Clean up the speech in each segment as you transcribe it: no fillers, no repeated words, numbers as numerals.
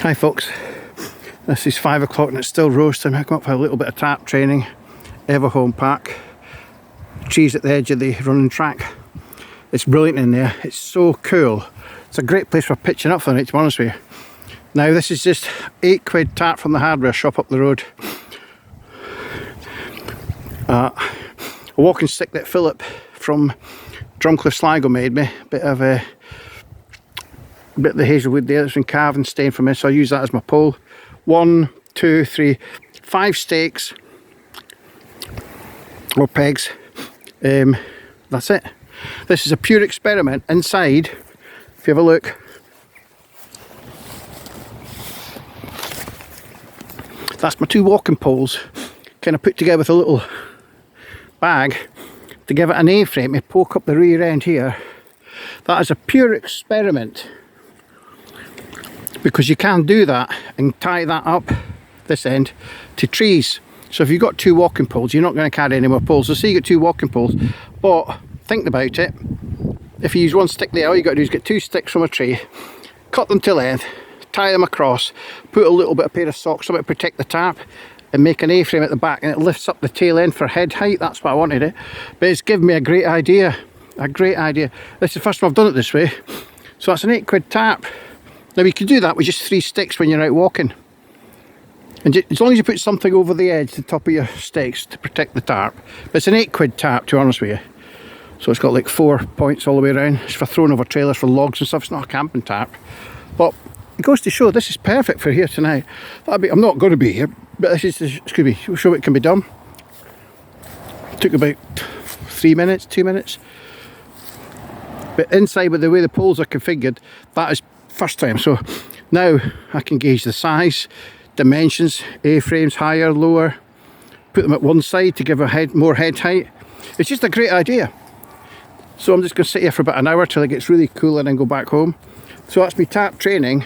Hi folks, this is 5 o'clock and it's still roasting. I come up for a little bit of tarp training. Everhome Park, trees at the edge of the running track. It's brilliant in there, it's so cool. It's a great place for pitching up for the night, to be honest with you. Now this is just £8 tarp from the hardware shop up the road. A walking stick that Philip from Drumcliff Sligo made me. Bit of the hazelwood there that's been carved and stained from it, so I use that as my pole. 1, 2, 3, 5 stakes or pegs. That's it. This is a pure experiment. Inside, if you have a look, that's my 2 walking poles, kind of put together with a little bag to give it an A-frame. You poke up the rear end here. That is a pure experiment, because you can do that and tie that up this end to trees. So if you've got 2 walking poles, you're not going to carry any more poles. So say you get 2 walking poles, but think about it, if you use 1 stick there, all you got to do is get 2 sticks from a tree, cut them to length, tie them across, put a little bit of pair of socks, something to protect the tarp, and make an A-frame at the back, and it lifts up the tail end for head height. That's what I wanted it. But it's given me a great idea. A great idea. This is the first time I've done it this way. So that's an £8 tarp. Now you can do that with just 3 sticks when you're out walking. And as long as you put something over the edge, the top of your sticks, to protect the tarp. But it's an £8 tarp, to be honest with you. So it's got like 4 points all the way around. It's for throwing over trailers for logs and stuff. It's not a camping tarp. But it goes to show this is perfect for here tonight. I'm not going to be here, but this is going to show it can be done. It took about 3 minutes, 2 minutes. But inside, with the way the poles are configured, that is first time. So now I can gauge the size, dimensions, A-frames, higher, lower, put them at one side to give a more head height. It's just a great idea. So I'm just going to sit here for about an hour till it gets really cool and then go back home. So that's my tarp training.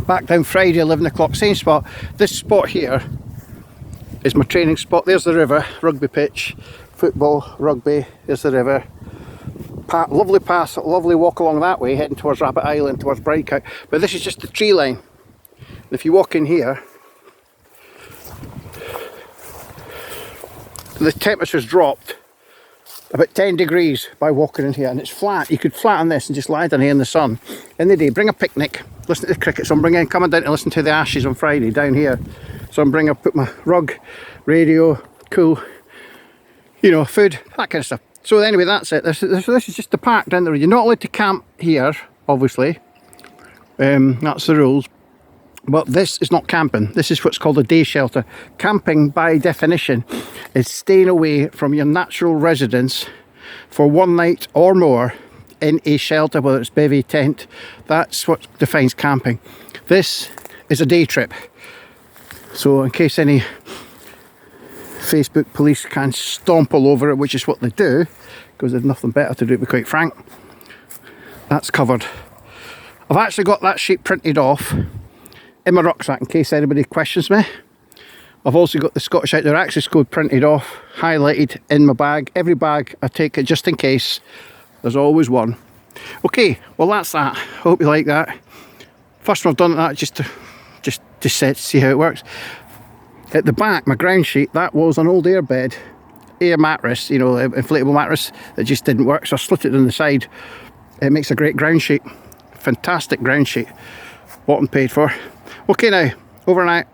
Back down Friday 11 o'clock, same spot. This spot here is my training spot. There's the river, rugby pitch, football, rugby, there's the river. Lovely pass, lovely walk along that way, heading towards Rabbit Island, towards Brightcow. But this is just the tree line. And if you walk in here, the temperature's dropped about 10 degrees by walking in here, and it's flat. You could flatten this and just lie down here in the sun. In the day, bring a picnic, listen to the crickets. I'm coming down to listen to the Ashes on Friday down here. So put my rug, radio, cool, you know, food, that kind of stuff. So anyway, that's it. This is just the park down the road. You're not allowed to camp here, obviously. That's the rules. But this is not camping. This is what's called a day shelter. Camping, by definition, is staying away from your natural residence for 1 night or more in a shelter, whether it's bivvy, tent. That's what defines camping. This is a day trip. So in case any Facebook police can stomp all over it, which is what they do, because there's nothing better to do, to be quite frank, that's covered. I've actually got that sheet printed off in my rucksack in case anybody questions me. I've also got the Scottish Outdoor Access Code printed off, highlighted in my bag. Every bag I take it just in case. There's always one. Okay, well that's that. I hope you like that. First time I've done that just to see how it works. At the back, my ground sheet, that was an old airbed, air mattress, you know, inflatable mattress that just didn't work, so I slit it on the side. It makes a great ground sheet. Fantastic ground sheet. Bought and paid for. Okay now, over and out.